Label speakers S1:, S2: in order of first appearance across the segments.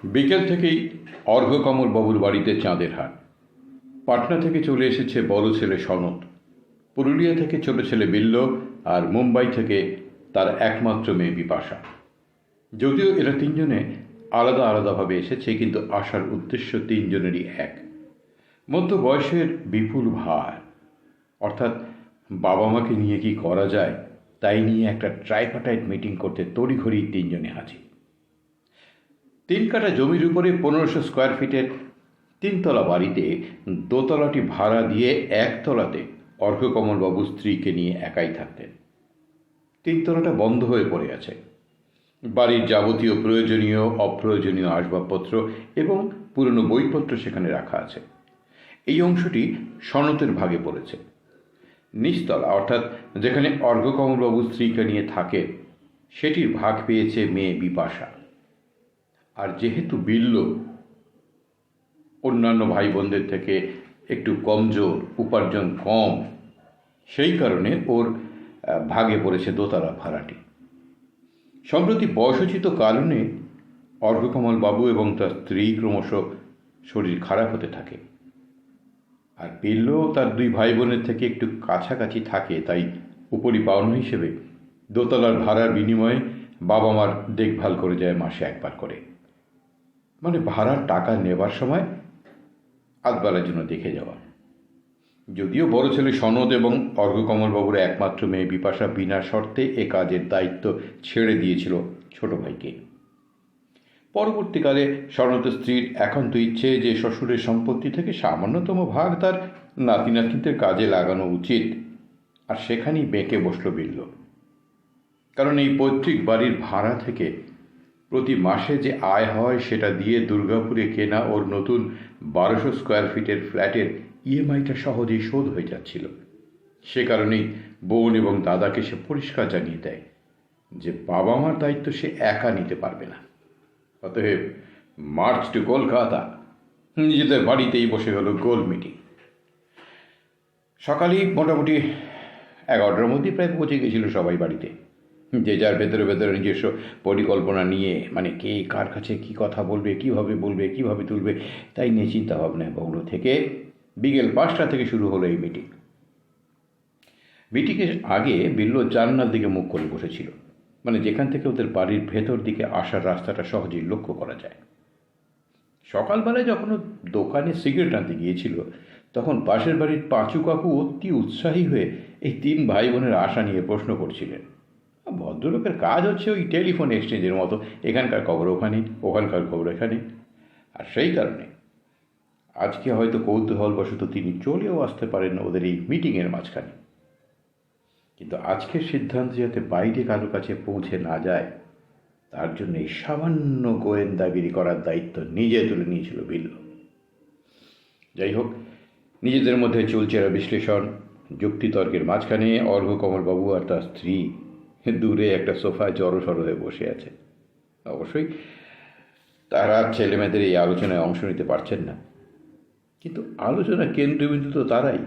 S1: বিকেল থেকেই অর্ঘ্যকমল বাবুর বাড়িতে চাঁদের হাট। পাটনা থেকে চলে এসেছে বড় ছেলে সনৎ, পুরুলিয়া থেকে ছোট ছেলে বিল্ল, আর মুম্বাই থেকে তার একমাত্র মেয়ে বিপাশা। যদিও এরা তিনজনে আলাদা আলাদাভাবে এসেছে, কিন্তু আসার উদ্দেশ্য তিনজনেরই এক, মধ্য বয়সের বিপুল ভার, অর্থাৎ বাবা মাকে নিয়ে কি করা যায় তাই নিয়ে একটা ট্রাইপার্টাইট মিটিং করতে তড়িঘড়ি তিনজনে হাজির। 3 কাঠা জমির উপরে 1500 স্কোয়ার ফিটের 3তলা বাড়িতে দোতলাটি ভাড়া দিয়ে একতলাতে অর্ঘ্যকমলবাবুর স্ত্রীকে নিয়ে একাই থাকতেন। 3তলাটা বন্ধ হয়ে পড়ে আছে। বাড়ির যাবতীয় প্রয়োজনীয় অপ্রয়োজনীয় আসবাবপত্র এবং পুরনো বইপত্র সেখানে রাখা আছে। এই অংশটি সনতের ভাগে পড়েছে। নিচতলা, অর্থাৎ যেখানে অর্ঘ্যকমলবাবুর স্ত্রীকে নিয়ে থাকে, সেটির ভাগ পেয়েছে মেয়ে বিপাশা। আর যেহেতু বিল্ল অন্যান্য ভাই বোনদের থেকে একটু কমজোর, উপার্জন কম, সেই কারণে ওর ভাগে পড়েছে দোতলা ভাড়াটি। সম্প্রতি বয়সোচিত কারণে অর্ঘ্যকমল বাবু এবং তার স্ত্রী ক্রমশ শরীর খারাপ হতে থাকে, আর বিল্ল তার 2 ভাই বোনের থেকে একটু কাছাকাছি থাকে, তাই উপরি পাওনা হিসেবে দোতলার ভাড়ার বিনিময়ে বাবা মার দেখভাল করে যায় মাসে একবার করে। মানে ভাড়ার টাকা নেবার সময় আধবেলার জন্য দেখে যাওয়া। যদিও বড় ছেলে সনদ এবং অর্ঘ্যকমলবাবুর একমাত্র মেয়ে বিপাশা বিনা শর্তে এ কাজের দায়িত্ব ছেড়ে দিয়েছিল ছোট ভাইকে। পরবর্তীকালে সনদের স্ত্রীর একান্ত ইচ্ছে যে শ্বশুরের সম্পত্তি থেকে সামান্যতম ভাগ তার নাতি নাতনিদের কাজে লাগানো উচিত, আর সেখানেই বেঁকে বসল বিল্ল। কারণ এই পৈতৃক বাড়ির ভাড়া থেকে প্রতি মাসে যে আয় হয় সেটা দিয়ে দুর্গাপুরে কেনা ওর নতুন 1200 স্কোয়ার ফিটের ফ্ল্যাটের ইএমআইটা সহজেই শোধ হয়ে যাচ্ছিল। সে কারণেই বোন এবং দাদাকে সে পরিষ্কার জানিয়ে দেয় যে বাবা মার দায়িত্ব সে একা নিতে পারবে না। অতএব মার্চ টু কলকাতা, নিজেদের বাড়িতেই বসে গেল গোল মিটিং। সকালেই মোটামুটি 11টার মধ্যেই প্রায় পৌঁছে গেছিল সবাই বাড়িতে, যে যার ভেতরে ভেতরে নিজস্ব পরিকল্পনা নিয়ে, মানে কে কার কাছে কী কথা বলবে, কীভাবে তুলবে, তাই নিয়ে চিন্তাভাবনায় মগ্ন থেকে বিকেল 5টা থেকে শুরু হলো এই মিটিং। মিটিংয়ের আগে বিল্ল জানলার দিকে মুখ করে বসেছিল, মানে যেখান থেকে ওদের বাড়ির ভেতর দিকে আসার রাস্তাটা সহজেই লক্ষ্য করা যায়। সকালবেলায় যখন ও দোকানে সিগারেট আনতে গিয়েছিল, তখন পাশের বাড়ির পাঁচু কাকু অতি উৎসাহী হয়ে এই 3 ভাই বোনের আশা নিয়ে প্রশ্ন করছিলেন। ভদ্রলোকের কাজ হচ্ছে ওই টেলিফোন এক্সচেঞ্জের মতো, এখানকার খবর ওখানে, ওখানকার খবর এখানে। আর সেই কারণে আজকে হয়তো কৌতূহলবশত তিনি চলেও আসতে পারেন ওদের এই মিটিংয়ের মাঝখানে। কিন্তু আজকের সিদ্ধান্ত যাতে বাইরে কারো কাছে পৌঁছে না যায়, তার জন্য এই সামান্য গোয়েন্দাগিরি করার দায়িত্ব নিজে তুলে নিয়েছিল বিল্ল। যাই হোক, নিজেদের মধ্যে চলছে বিশ্লেষণ, যুক্তিতর্কের মাঝখানে অর্ঘ্যকমলবাবু আর তার স্ত্রী দূরে একটা সোফায় জড়সড় হয়ে বসে আছে। অবশ্যই তারা ছেলেমেয়েদের এই আলোচনায় অংশ নিতে পারছেন না, কিন্তু আলোচনার কেন্দ্রবিন্দু তো তারাই।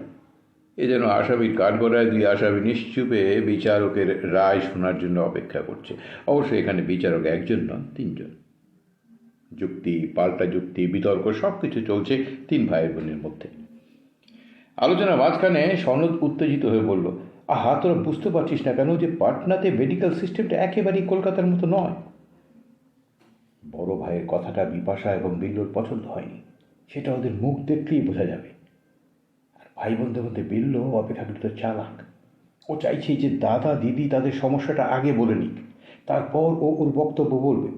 S1: এ যেন আসামির কাঠগড়ায় 2 আসামি নিশ্চুপে বিচারকের রায় শোনার জন্য অপেক্ষা করছে। অবশ্যই এখানে বিচারক একজন নন, 3 জন। যুক্তি, পাল্টা যুক্তি, বিতর্ক সব কিছু চলছে 3 ভাই বোনের মধ্যে। আলোচনার মাঝখানে সনদ উত্তেজিত হয়ে বলল, আহা, তোরা বুঝতে পারছিস না কেন যে পাটনাতে মেডিকেল সিস্টেমটা একেবারেই কলকাতার মতো নয়? বড় ভাইয়ের কথাটা বিপাশা এবং বিল্লুর পছন্দ হয়নি, সেটা ওদের মুখ দেখলেই বোঝা যাবে। আর ভাই বোনদের মধ্যে বিল্ল অপেক্ষাকৃত চালাক। ও চাইছে যে দাদা দিদি তাদের সমস্যাটা আগে বলে নিক, তারপর ও ওর বক্তব্য বলবে।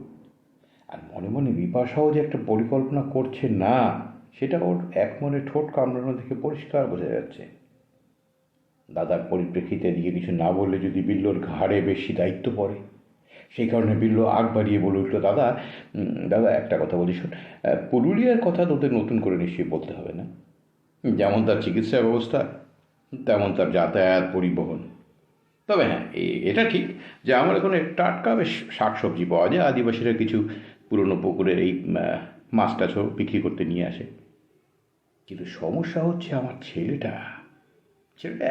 S1: আর মনে মনে বিপাশাও যে একটা পরিকল্পনা করছে না, সেটা ওর এক মনে ঠোঁট কামড়ানো দেখে পরিষ্কার বোঝা যাচ্ছে। দাদার পরিপ্রেক্ষিতে এদিকে কিছু না বললে যদি বিল্লর ঘাড়ে বেশি দায়িত্ব পড়ে, সেই কারণে বিল্ল আগ বাড়িয়ে বলে উঠল, দাদা দাদা একটা কথা বলি শোন, পুরুলিয়ার কথা তোদের নতুন করে নিশ্চয়ই বলতে হবে না। যেমন তার চিকিৎসা ব্যবস্থা, তেমন তার যাতায়াত পরিবহন। তবে হ্যাঁ, এটা ঠিক যে আমার এখানে টাটকা বেশ শাকসবজি পাওয়া যায়। আদিবাসীরা কিছু পুরনো পুকুরের এই মাছ টাছও বিক্রি করতে নিয়ে আসে। কিন্তু সমস্যা হচ্ছে আমার ছেলেটা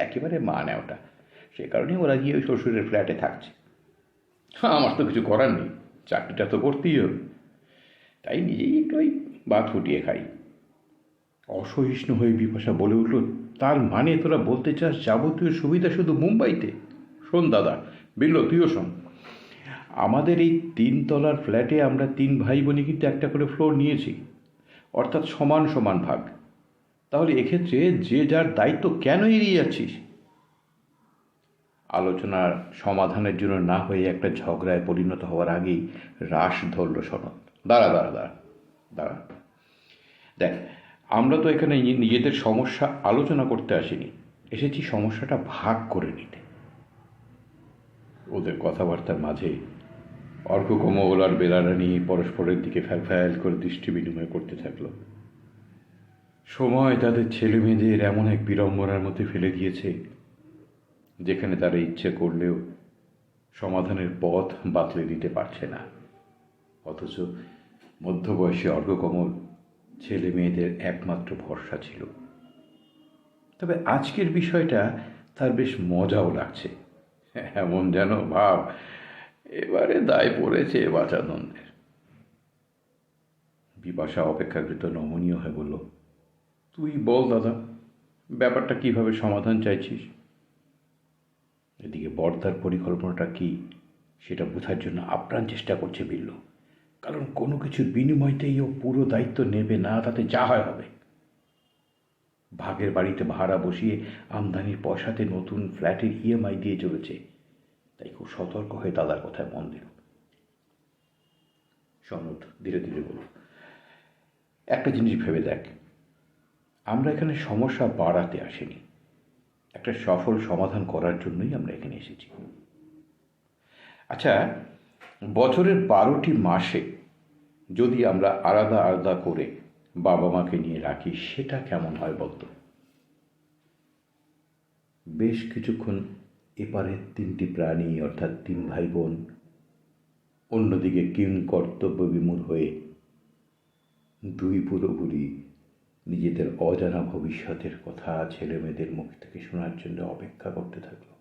S1: একেবারে মা নেওটা। সে কারণেই ওরা গিয়ে ওই শ্বশুরের ফ্ল্যাটে থাকছে। আমার তো কিছু করার নেই, চাকরিটা তো করতেই হবে। তাই নিজেই একটু ওই ভাত ফুটিয়ে খাই। অসহিষ্ণু হয়ে বিপাশা বলে উঠল, তার মানে তোরা বলতে চাস যাবতীয় সুবিধা শুধু মুম্বাইতে? শোন দাদা, বিল্ল তুইও শোন, আমাদের এই 3 তলার ফ্ল্যাটে আমরা 3 ভাই বোনই কিন্তু একটা করে ফ্লোর নিয়েছি, অর্থাৎ সমান সমান ভাগ। তাহলে এক্ষেত্রে যে যার দায়িত্ব কেন এড়িয়ে যাচ্ছিস? আলোচনার সমাধানের জন্য না হয়ে একটা ঝগড়ায় পরিণত হওয়ার আগেই রাশ ধরল সনদ। দাঁড়া দাঁড়া দাঁড়া দাঁড়া, দেখ, আমরা তো এখানে নিজেদের সমস্যা আলোচনা করতে আসিনি, এসেছি সমস্যাটা ভাগ করে নিতে। ওদের কথাবার্তার মাঝে অর্ককমল আর বেলারানি পরস্পরের দিকে ফ্যাল ফ্যাল করে দৃষ্টি বিনিময় করতে থাকলো। সময় তাদের ছেলে মেয়েদের এমন এক বিড়ম্বনার মধ্যে ফেলে দিয়েছে যেখানে তারা ইচ্ছে করলেও সমাধানের পথ বাতলে দিতে পারছে না। অথচ মধ্যবয়সী অর্ককমল ছেলে মেয়েদের একমাত্র ভরসা ছিল। তবে আজকের বিষয়টা তার বেশ মজাও লাগছে। এমন যেন ভাব এবারে দায় পড়েছে বাচাদণ্ডের। বিপাশা অপেক্ষাকৃত নমনীয় হয়ে বলল, তুই বল দাদা, ব্যাপারটা কিভাবে সমাধান চাইছিস? এদিকে বর্দার পরিকল্পনাটা কি সেটা বোঝার জন্য আপ্রাণ চেষ্টা করছে বিল্লু। কারণ কোনো কিছুর বিনিময়তেই ও পুরো দায়িত্ব নেবে না, তাতে যা হয় হবে। ভাগের বাড়িতে ভাড়া বসিয়ে আমদানির পয়সাতে নতুন ফ্ল্যাটের ইএমআই দিয়ে চলেছে। তাই খুব সতর্ক হয়ে দাদার কথায় মন দিল। সনদ ধীরে ধীরে বলল, একটা জিনিস ভেবে দেখ, আমরা এখানে সমস্যা বাড়াতে আসিনি, একটা সফল সমাধান করার জন্যই আমরা এখানে এসেছি। আচ্ছা, বছরের 12টি মাসে যদি আমরা আলাদা আলাদা করে বাবা মাকে নিয়ে রাখি, সেটা কেমন হয় বলতো? বেশ কিছুক্ষণ এপারে 3টি প্রাণী অর্থাৎ 3 ভাই বোন অন্যদিকে কিং কর্তব্য বিমূঢ় হয়ে 2 পুরোপুরি নিজেদের অজানা ভবিষ্যতের কথা ছেলে মেয়েদের মুখ থেকে শোনার জন্য অপেক্ষা করতে থাকলো।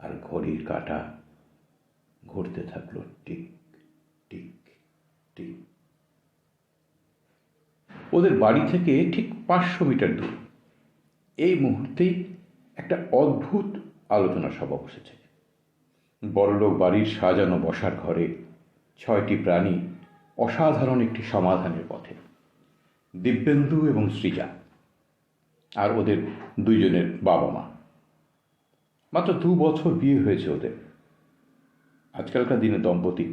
S1: আর ঘড়ির কাঁটা ঘুরতে থাকলো টিক টিক টিক। ওদের বাড়ি থেকে ঠিক 500 মিটার দূর এই মুহূর্তেই একটা অদ্ভুত আলোচনা সভা বসেছে। বড়লোক বাড়ির সাজানো বসার ঘরে 6টি প্রাণী অসাধারণ একটি সমাধানের পথে। দিব্যেন্দু এবং সৃজা আর ওদের 2 জনের বাবা মা। মাত্র 2 বছর বিয়ে হয়েছে ওদের। আজকালকার দিনে দম্পতি,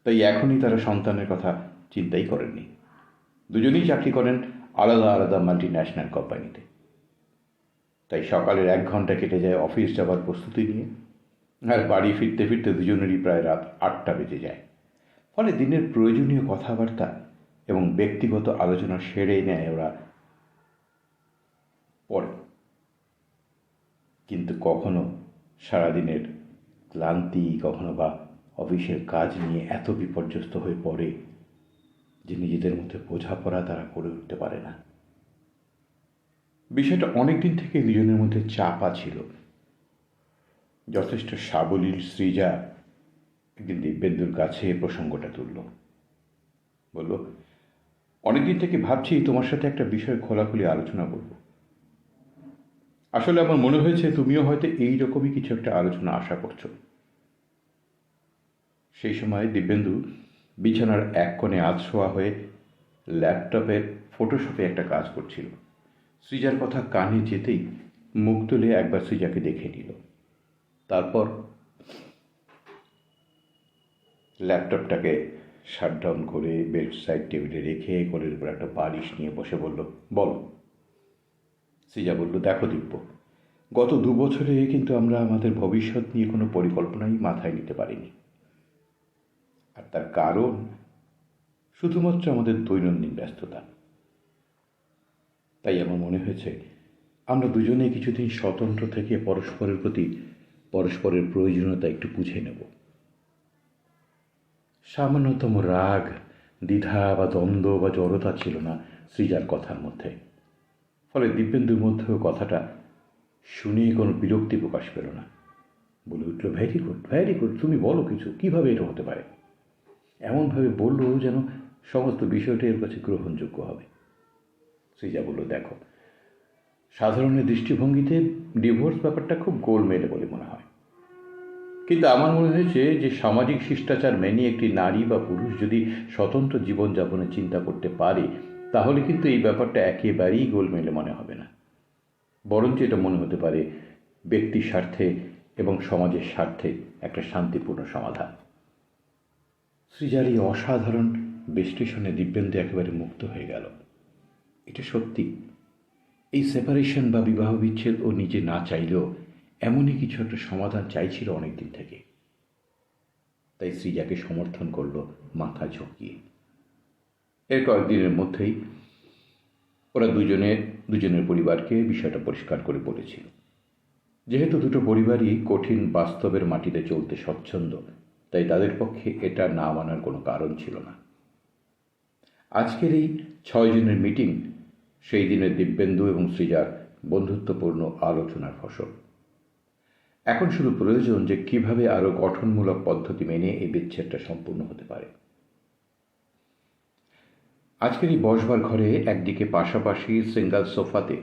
S1: তাই এখনই তারা সন্তানের কথা চিন্তাই করেননি। দুজনেই চাকরি করেন আলাদা আলাদা মাল্টিন্যাশনাল কোম্পানিতে। তাই সকালের 1 ঘন্টা কেটে যায় অফিস যাবার প্রস্তুতি নিয়ে, আর বাড়ি ফিরতে ফিরতে দুজনেরই প্রায় রাত 8টা বেজে যায়। ফলে দিনের প্রয়োজনীয় কথাবার্তা এবং ব্যক্তিগত আলোচনা সেরে নেয় ওরা পরে। কিন্তু কখনো সারাদিনের ক্লান্তি, কখনো বা অফিসের কাজ নিয়ে এত বিপর্যস্ত হয়ে পড়ে যে নিজেদের মধ্যে বোঝাপড়া তারা করে উঠতে পারে না। বিষয়টা অনেকদিন থেকে দুজনের মধ্যে চাপা ছিল। যথেষ্ট সাবলীল সৃজা একদিন দিব্যেন্দুর কাছে প্রসঙ্গটা তুলল। বলল, অনেকদিন থেকে ভাবছি তোমার সাথে একটা বিষয় খোলাখুলি আলোচনা করব। আসলে আমার মনে হয়েছে তুমিও হয়তো এইরকমই কিছু একটা আলোচনা আশা করছো। সেই সময় দিব্যেন্দু বিছানার এক কোণে আধশোয়া হয়ে ল্যাপটপের ফটোশপে একটা কাজ করছিল। সৃজার কথা কানে যেতেই মুখ তুলে একবার সৃজাকে দেখে নিল। তারপর ল্যাপটপটাকে শাটডাউন করে বেড সাইড টেবিলে রেখে কোলের উপর একটা বালিশ নিয়ে বসে বলল, বলো। সৃজা বলল, দেখো দিব্য, গত 2 বছরে কিন্তু আমরা আমাদের ভবিষ্যৎ নিয়ে কোনো পরিকল্পনাই মাথায় নিতে পারিনি। আর তার কারণ শুধুমাত্র আমাদের দৈনন্দিন ব্যস্ততা। তাই আমার মনে হয়েছে আমরা দুজনে কিছুদিন স্বতন্ত্র থেকে পরস্পরের প্রতি পরস্পরের প্রয়োজনীয়তা একটু বুঝে নেব। সামান্যতম রাগ, দ্বিধা বা দ্বন্দ্ব বা জড়তা ছিল না সৃজার কথার মধ্যে। ফলে দিব্যেন্দুর মধ্যেও কথাটা শুনে কোনো বিরক্তি প্রকাশ পেল না। বলে উঠল, ভেরি গুড, ভেরি গুড, তুমি বলো কিছু, কিভাবে এটা হতে পারে? এমনভাবে বলল যেন সমস্ত বিষয়টা এর কাছে গ্রহণযোগ্য হবে। সৃজা বলল, দেখো, সাধারণের দৃষ্টিভঙ্গিতে ডিভোর্স ব্যাপারটা খুব গোলমেলে বলে মনে হয়, কিন্তু আমার মনে হয়েছে যে সামাজিক শিষ্টাচার মেনে একটি নারী বা পুরুষ যদি স্বতন্ত্র জীবনযাপনের চিন্তা করতে পারে, তাহলে কিন্তু এই ব্যাপারটা একেবারেই গোলমেলে মনে হবে না, বরঞ্চ এটা মনে হতে পারে ব্যক্তির স্বার্থে এবং সমাজের স্বার্থে একটা শান্তিপূর্ণ সমাধান। সৃজার এই অসাধারণ বিশ্লেষণে দিব্যেন্দু একেবারে মুক্ত হয়ে গেল। এটা সত্যি, এই সেপারেশন বা বিবাহ বিচ্ছেদ ও নিজে না চাইলেও এমনই কিছু একটা সমাধান চাইছিল অনেকদিন থেকে। তাই সৃজাকে সমর্থন করল মাথা ঝুঁকিয়ে। এর কয়েকদিনের মধ্যেই ওরা দুজনের পরিবারকে বিষয়টা পরিষ্কার করে বলেছিল। যেহেতু দুটো পরিবারই কঠিন বাস্তবের মাটিতে চলতে স্বচ্ছন্দ, তাই তাদের পক্ষে এটা না মানার কোনো কারণ ছিল না। আজকের এই 6 জনের মিটিং সেই দিনের দিব্যেন্দু এবং সৃজার বন্ধুত্বপূর্ণ আলোচনার ফসল। এখন শুধু প্রয়োজন যে কিভাবে আরো গঠনমূলক পদ্ধতি মেনে এই বিচ্ছেদটা সম্পূর্ণ হতে পারে। আজকের এই বসবার ঘরে একদিকে পাশাপাশি সিঙ্গল সোফাতে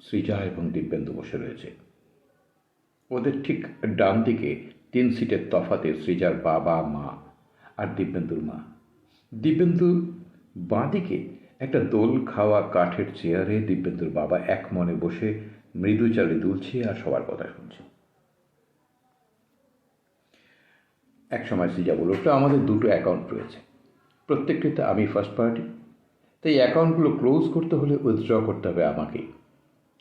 S1: সৃজা এবং দিব্যেন্দু বসে রয়েছে। ওদের ঠিক ডান দিকে 3 সিটের তফাতে সৃজার বাবা, মা আর দিব্যেন্দুর মা। দিব্যেন্দুর বাঁ দিকে একটা দোল খাওয়া কাঠের চেয়ারে দিব্যেন্দুর বাবা এক মনে বসে মৃদু চালে দুলছে আর সবার কথা শুনছে। এক সময় সৃজা বলল, আমাদের দুটো অ্যাকাউন্ট রয়েছে, প্রত্যেকটিতে আমি ফার্স্ট পার্টি, তাই অ্যাকাউন্টগুলো ক্লোজ করতে হলে উইথড্র করতে হবে আমাকেই।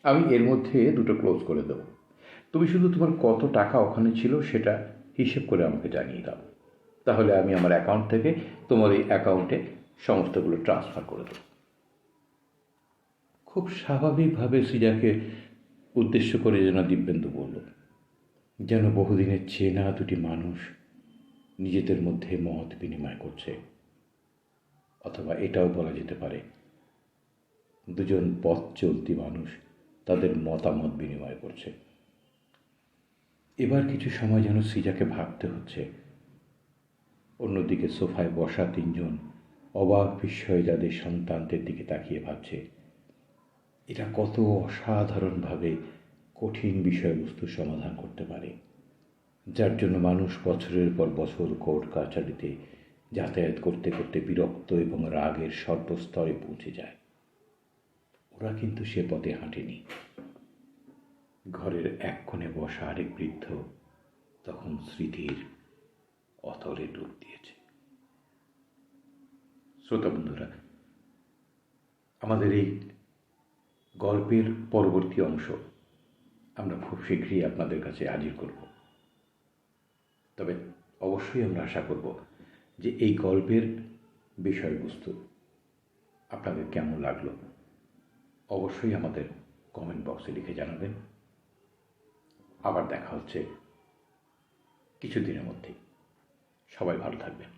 S1: আমি এর মধ্যে দুটো ক্লোজ করে দেবো, তুমি শুধু তোমার কত টাকা ওখানে ছিল সেটা হিসেব করে আমাকে জানিয়ে দাও, তাহলে আমি আমার অ্যাকাউন্ট থেকে তোমার এই অ্যাকাউন্টে সমস্তগুলো ট্রান্সফার করে দেবো। খুব স্বাভাবিকভাবে সৃজাকে উদ্দেশ্য করে যেন দিব্যেন্দু বলল, যেন বহুদিনের চেনা দুটি মানুষ নিজেদের মধ্যে মত বিনিময় করছে, অথবা এটাও বলা যেতে পারে দুজন পথ চলতি মানুষ তাদের মতামত বিনিময় করছে। এবার কিছু সময় যেন সৃজাকে ভাবতে হচ্ছে। অন্যদিকে সোফায় বসা 3 জন অবাক বিস্ময়ে যাদের সন্তানদের দিকে তাকিয়ে ভাবছে, এটা কত অসাধারণভাবে কঠিন বিষয়বস্তুর সমাধান করতে পারে, যার জন্য মানুষ বছরের পর বছর কোর্ট কাছারিতে যাতায়াত করতে করতে বিরক্ত এবং রাগের সর্বস্তরে পৌঁছে যায়। ওরা কিন্তু সে পথে হাঁটেনি। ঘরের এক কোণে বসা আরেক বৃদ্ধ তখন স্মৃতির অতলে ডুব দিয়েছে। শ্রোতা বন্ধুরা, আমাদের এই গল্পের পরবর্তী অংশ আমরা খুব শীঘ্রই আপনাদের কাছে হাজির করব। তবে অবশ্যই আমরা আশা করব যে এই গল্পের বিষয়বস্তু আপনাদের কেমন লাগলো অবশ্যই আমাদের কমেন্ট বক্সে লিখে জানাবেন। আবার দেখা হচ্ছে কিছুদিনের মধ্যেই। সবাই ভালো থাকবেন।